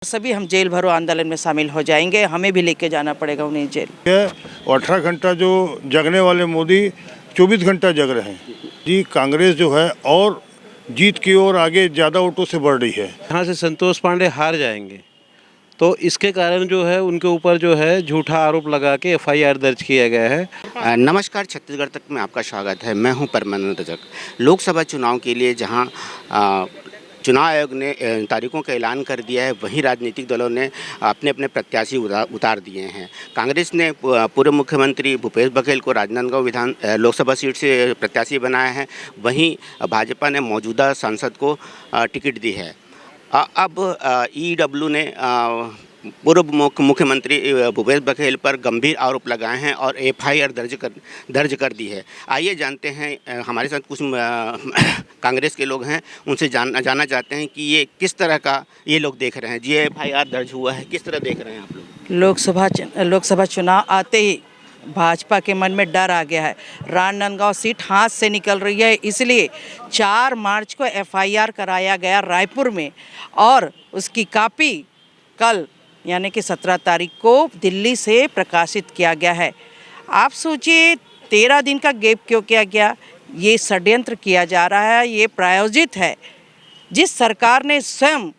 सभी हम जेल भरो आंदोलन में शामिल हो जाएंगे, हमें भी लेके जाना पड़ेगा उन्हें जेल। और 18 घंटा जो जगने वाले मोदी 24 घंटा जग रहे हैं जी। कांग्रेस जो है और जीत की ओर आगे ज़्यादा वोटों से बढ़ रही है। यहाँ से संतोष पांडे हार जाएंगे तो इसके कारण जो है उनके ऊपर जो है झूठा आरोप लगा के एफआईआर दर्ज किया गया है। नमस्कार, छत्तीसगढ़ तक में आपका स्वागत है। मैं हूं परमानंद रजक। लोकसभा चुनाव के लिए जहां चुनाव आयोग ने तारीखों का ऐलान कर दिया है, वहीं राजनीतिक दलों ने अपने अपने प्रत्याशी उतार दिए हैं। कांग्रेस ने पूर्व मुख्यमंत्री भूपेश बघेल को राजनांदगांव लोकसभा सीट से प्रत्याशी बनाया है, वहीं भाजपा ने मौजूदा सांसद को टिकट दी है। अब ईडब्ल्यू ने पूर्व मुख्यमंत्री भूपेश बघेल पर गंभीर आरोप लगाए हैं और एफआईआर दर्ज कर दी है। आइए जानते हैं, हमारे साथ कुछ कांग्रेस के लोग हैं, उनसे जानना चाहते हैं कि ये किस तरह का ये लोग देख रहे हैं। जी, एफआईआर दर्ज हुआ है, किस तरह देख रहे हैं आप लोग? लोकसभा चुनाव आते ही भाजपा के मन में डर आ गया है। राजनांदगांव सीट हाथ से निकल रही है, इसलिए 4 मार्च को एफआईआर कराया गया रायपुर में और उसकी कॉपी कल यानी कि 17 तारीख को दिल्ली से प्रकाशित किया गया है। आप सोचिए 13 दिन का गैप क्यों किया गया? ये षड्यंत्र किया जा रहा है, ये प्रायोजित है। जिस सरकार ने स्वयं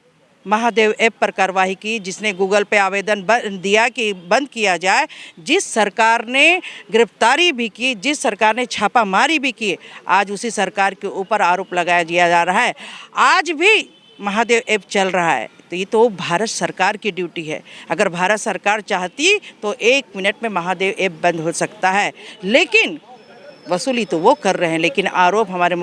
महादेव ऐप पर कार्रवाई की, जिसने गूगल पे आवेदन दिया कि बंद किया जाए, जिस सरकार ने गिरफ्तारी भी की, जिस सरकार ने छापामारी भी की, आज उसी सरकार के ऊपर आरोप लगाया जा रहा है। आज भी महादेव ऐप चल रहा है, तो ये तो भारत सरकार की ड्यूटी है। अगर भारत सरकार चाहती तो 1 मिनट में महादेव ऐप बंद हो सकता है, लेकिन वसूली तो वो कर रहे हैं। लेकिन आरोप हमारे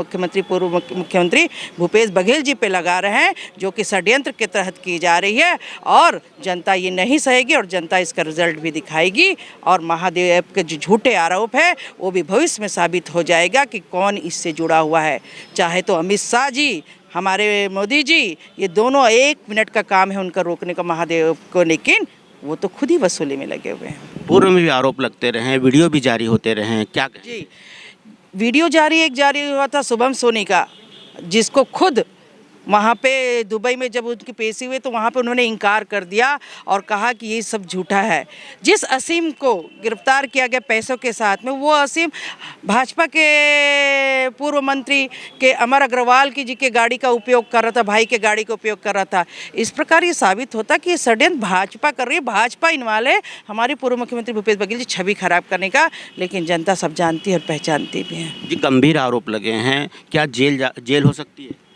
पूर्व मुख्यमंत्री भूपेश बघेल जी पे लगा रहे हैं, जो कि षड्यंत्र के तहत की जा रही है और जनता ये नहीं सहेगी और जनता इसका रिजल्ट भी दिखाएगी। और महादेव ऐप के जो झूठे आरोप है वो भी भविष्य में साबित हो जाएगा कि कौन इससे जुड़ा हुआ है। चाहे तो अमित शाह जी, हमारे मोदी जी, ये दोनों 1 मिनट का काम है उनका रोकने का महादेव को, लेकिन वो तो खुद ही वसूली में लगे हुए हैं। पूर्व में भी आरोप लगते रहे हैं, वीडियो भी जारी होते रहे हैं, क्या कहें? जी, वीडियो जारी हुआ था शुभम सोनी का, जिसको खुद वहाँ पे दुबई में जब उनकी पेशी हुई तो वहाँ पे उन्होंने इनकार कर दिया और कहा कि ये सब झूठा है। जिस असीम को गिरफ्तार किया गया पैसों के साथ में, वो असीम भाजपा के पूर्व मंत्री के अमर अग्रवाल की जी के गाड़ी का उपयोग कर रहा था, भाई के गाड़ी का उपयोग कर रहा था। इस प्रकार ये साबित होता कि ये षड्यंत्र भाजपा कर रही है। भाजपा इन्वॉल्व है हमारे पूर्व मुख्यमंत्री भूपेश बघेल जी छवि खराब करने का, लेकिन जनता सब जानती है और पहचानती भी है। जी, गंभीर आरोप लगे हैं, क्या जेल हो सकती है?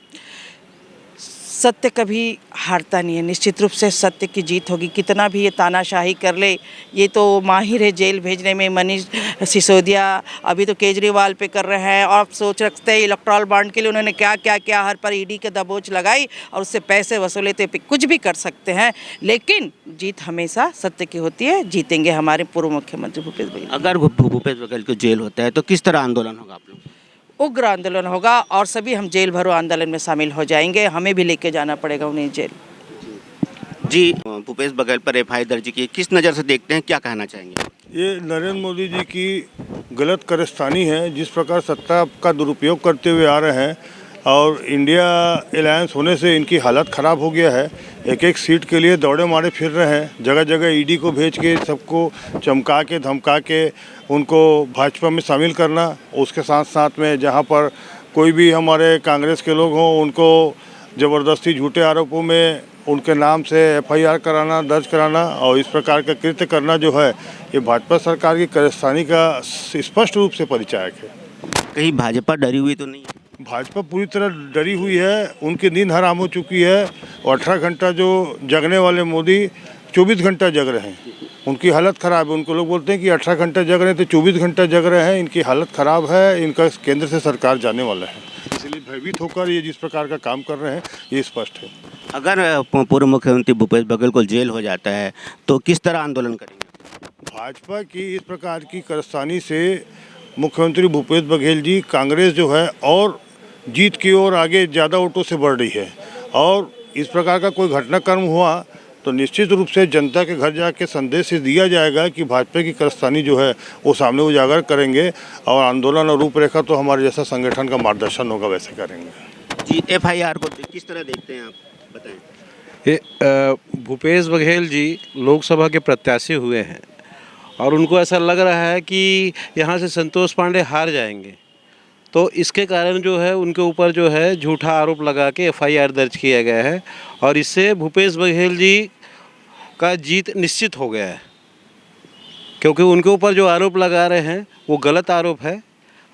सत्य कभी हारता नहीं है, निश्चित रूप से सत्य की जीत होगी। कितना भी ये तानाशाही कर ले, ये तो माहिर है जेल भेजने में। मनीष सिसोदिया अभी तो केजरीवाल पे कर रहे हैं और आप सोच रखते हैं इलेक्ट्रल बॉन्ड के लिए उन्होंने क्या क्या किया, हर पर ईडी के दबोच लगाई और उससे पैसे वसूले, तो कुछ भी कर सकते हैं। लेकिन जीत हमेशा सत्य की होती है, जीतेंगे हमारे पूर्व मुख्यमंत्री भूपेश बघेल। अगर भूपेश बघेल को जेल होता है तो किस तरह आंदोलन होगा आप लोग? उग्र आंदोलन होगा और सभी हम जेल भरो आंदोलन में शामिल हो जाएंगे, हमें भी लेके जाना पड़ेगा उन्हें जेल। जी, भूपेश बघेल पर एफआईआर दर्ज की, किस नज़र से देखते हैं, क्या कहना चाहेंगे? ये नरेंद्र मोदी जी की गलत कारस्तानी है। जिस प्रकार सत्ता का दुरुपयोग करते हुए आ रहे हैं और इंडिया अलायंस होने से इनकी हालत ख़राब हो गया है। एक एक सीट के लिए दौड़े मारे फिर रहे हैं, जगह जगह ईडी को भेज के सबको चमका के धमका के उनको भाजपा में शामिल करना। उसके साथ साथ में जहां पर कोई भी हमारे कांग्रेस के लोग हों, उनको ज़बरदस्ती झूठे आरोपों में उनके नाम से एफआईआर कराना, दर्ज कराना और इस प्रकार का कृत्य करना जो है, ये भाजपा सरकार की कारस्तानी का स्पष्ट रूप से परिचायक है। कहीं भाजपा डरी हुई तो नहीं है? भाजपा पूरी तरह डरी हुई है, उनकी नींद हराम हो चुकी है। और 18 घंटा जो जगने वाले मोदी 24 घंटा जग रहे हैं, उनकी हालत ख़राब है। उनको लोग बोलते हैं कि 18 घंटा जग रहे हैं तो 24 घंटा जग रहे हैं, इनकी हालत ख़राब है, इनका केंद्र से सरकार जाने वाला है। इसलिए भयभीत होकर ये जिस प्रकार का काम कर रहे हैं, ये स्पष्ट है। अगर पूर्व मुख्यमंत्री भूपेश बघेल को जेल हो जाता है तो किस तरह आंदोलन करेंगे? भाजपा की इस प्रकार की कारस्तानी से मुख्यमंत्री भूपेश बघेल जी, कांग्रेस जो है और जीत की ओर आगे ज़्यादा वोटों से बढ़ रही है। और इस प्रकार का कोई घटनाक्रम हुआ तो निश्चित रूप से जनता के घर जाके संदेश दिया जाएगा कि भाजपा की कारस्तानी जो है वो सामने उजागर करेंगे और आंदोलन और रूपरेखा तो हमारे जैसा संगठन का मार्गदर्शन होगा वैसे करेंगे। जी, एफआईआर को किस तरह देखते हैं आप, बताएं। भूपेश बघेल जी लोकसभा के प्रत्याशी हुए हैं और उनको ऐसा लग रहा है कि यहाँ से संतोष पांडे हार जाएंगे, तो इसके कारण जो है उनके ऊपर जो है झूठा आरोप लगा के एफआईआर दर्ज किया गया है और इससे भूपेश बघेल जी का जीत निश्चित हो गया है, क्योंकि उनके ऊपर जो आरोप लगा रहे हैं वो गलत आरोप है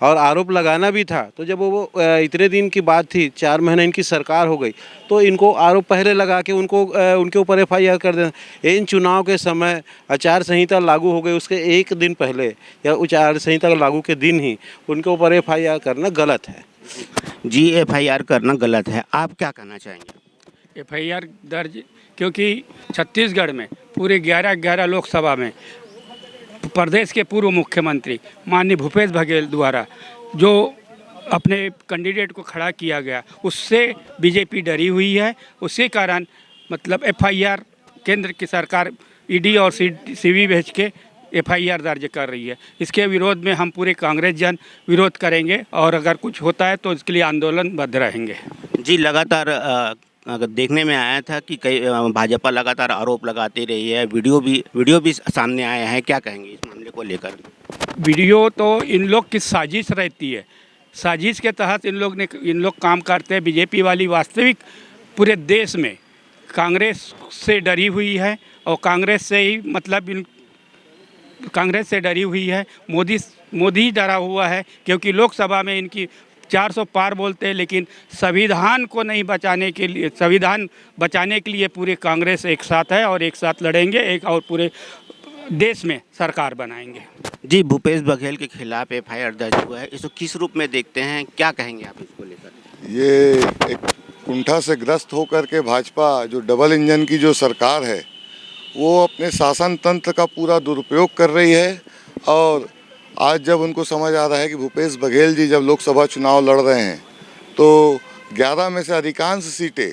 और आरोप लगाना भी था। तो जब वो इतने दिन की बात थी, 4 महीने इनकी सरकार हो गई, तो इनको आरोप पहले लगा के उनके ऊपर एफआईआर कर देना। इन चुनाव के समय आचार संहिता लागू हो गई, उसके एक दिन पहले या आचार संहिता लागू के दिन ही उनके ऊपर एफआईआर करना गलत है। जी, एफआईआर करना गलत है, आप क्या कहना चाहेंगे? एफआईआर दर्ज, क्योंकि छत्तीसगढ़ में पूरे 11 लोकसभा में प्रदेश के पूर्व मुख्यमंत्री माननीय भूपेश बघेल द्वारा जो अपने कैंडिडेट को खड़ा किया गया, उससे बीजेपी डरी हुई है। उसी कारण मतलब एफआईआर केंद्र की सरकार ईडी और सीबी भेज के एफआईआर दर्ज कर रही है। इसके विरोध में हम पूरे कांग्रेस जन विरोध करेंगे और अगर कुछ होता है तो इसके लिए आंदोलनबद्ध रहेंगे। जी, लगातार अगर देखने में आया था कि कई भाजपा लगातार आरोप लगाती रही है, वीडियो भी सामने आया है, क्या कहेंगे इस मामले को लेकर? वीडियो तो इन लोग की साजिश रहती है, साजिश के तहत इन लोग काम करते हैं। बीजेपी वाली वास्तविक पूरे देश में कांग्रेस से डरी हुई है और कांग्रेस से ही मतलब कांग्रेस से डरी हुई है। मोदी डरा हुआ है, क्योंकि लोकसभा में इनकी 400 पार बोलते हैं, लेकिन संविधान को नहीं बचाने के लिए, संविधान बचाने के लिए पूरे कांग्रेस एक साथ है और एक साथ लड़ेंगे एक और पूरे देश में सरकार बनाएंगे। जी, भूपेश बघेल के खिलाफ एफआईआर दर्ज हुआ है, इसको किस रूप में देखते हैं, क्या कहेंगे आप इसको लेकर? ये एक कुंठा से ग्रस्त होकर के भाजपा जो डबल इंजन की जो सरकार है वो अपने शासन तंत्र का पूरा दुरुपयोग कर रही है। और आज जब उनको समझ आ रहा है कि भूपेश बघेल जी जब लोकसभा चुनाव लड़ रहे हैं तो 11 में से अधिकांश सीटें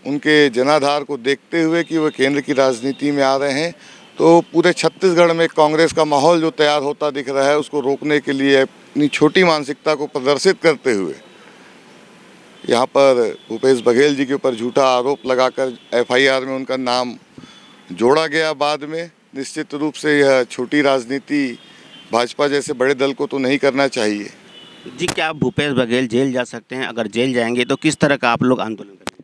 उनके जनाधार को देखते हुए कि वो केंद्र की राजनीति में आ रहे हैं, तो पूरे छत्तीसगढ़ में कांग्रेस का माहौल जो तैयार होता दिख रहा है उसको रोकने के लिए अपनी छोटी मानसिकता को प्रदर्शित करते हुए यहाँ पर भूपेश बघेल जी के ऊपर झूठा आरोप लगाकर एफआईआर में उनका नाम जोड़ा गया। बाद में निश्चित रूप से यह छोटी राजनीति भाजपा जैसे बड़े दल को तो नहीं करना चाहिए। जी, क्या भूपेश बघेल जेल जा सकते हैं? अगर जेल जाएंगे तो किस तरह का आप लोग आंदोलन करेंगे?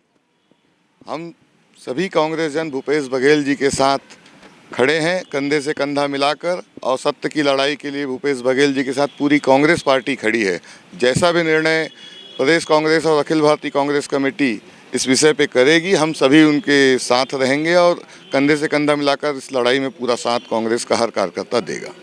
हम सभी कांग्रेस जन भूपेश बघेल जी के साथ खड़े हैं, कंधे से कंधा मिलाकर, और सत्य की लड़ाई के लिए भूपेश बघेल जी के साथ पूरी कांग्रेस पार्टी खड़ी है। जैसा भी निर्णय प्रदेश कांग्रेस और अखिल भारतीय कांग्रेस कमेटी इस विषय पे करेगी, हम सभी उनके साथ रहेंगे और कंधे से कंधा मिलाकर इस लड़ाई में पूरा साथ कांग्रेस का हर कार्यकर्ता देगा।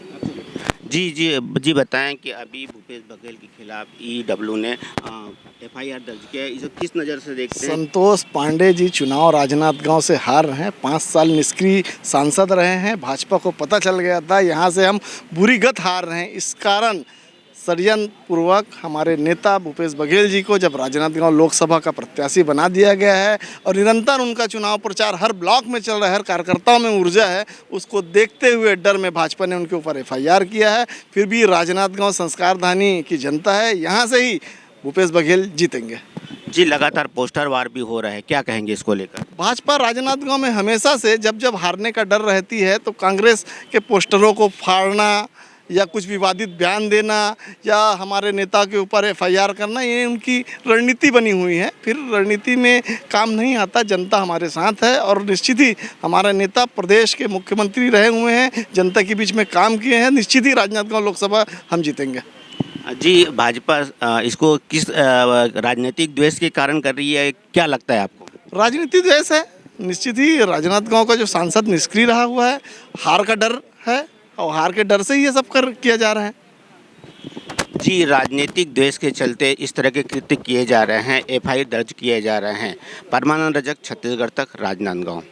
जी बताएं कि अभी भूपेश बघेल के खिलाफ ईडब्ल्यू ने एफआईआर दर्ज किया है, इसे किस नज़र से देखते हैं? संतोष पांडे जी चुनाव राजनांदगांव से हार रहे हैं, 5 साल निष्क्रिय सांसद रहे हैं। भाजपा को पता चल गया था यहाँ से हम बुरी गत हार रहे हैं, इस कारण षड्यंत्र पूर्वक हमारे नेता भूपेश बघेल जी को जब राजनांदगांव लोकसभा का प्रत्याशी बना दिया गया है और निरंतर उनका चुनाव प्रचार हर ब्लॉक में चल रहा है, हर कार्यकर्ताओं में ऊर्जा है, उसको देखते हुए डर में भाजपा ने उनके ऊपर एफआईआर किया है। फिर भी राजनांदगांव संस्कारधानी की जनता है, यहाँ से ही भूपेश बघेल जीतेंगे। जी, लगातार पोस्टर वार भी हो रहा है, क्या कहेंगे इसको लेकर? भाजपा राजनांदगांव में हमेशा से जब हारने का डर रहती है तो कांग्रेस के पोस्टरों को फाड़ना या कुछ विवादित बयान देना या हमारे नेता के ऊपर एफआईआर करना, ये उनकी रणनीति बनी हुई है। फिर रणनीति में काम नहीं आता, जनता हमारे साथ है और निश्चित ही हमारा नेता प्रदेश के मुख्यमंत्री रहे हुए हैं, जनता के बीच में काम किए हैं, निश्चित ही राजनांदगांव लोकसभा हम जीतेंगे। जी, भाजपा इसको किस राजनीतिक द्वेष के कारण कर रही है, क्या लगता है आपको? राजनीतिक द्वेष है, निश्चित ही राजनांदगांव का जो सांसद निष्क्रिय रहा हुआ है, हार का डर है और हार के डर से ही ये सब किया जा रहा है। जी, राजनीतिक द्वेष के चलते इस तरह के कृत्य किए जा रहे हैं, एफआईआर दर्ज किए जा रहे हैं। परमानंद रजक, छत्तीसगढ़ तक, राजनांदगांव।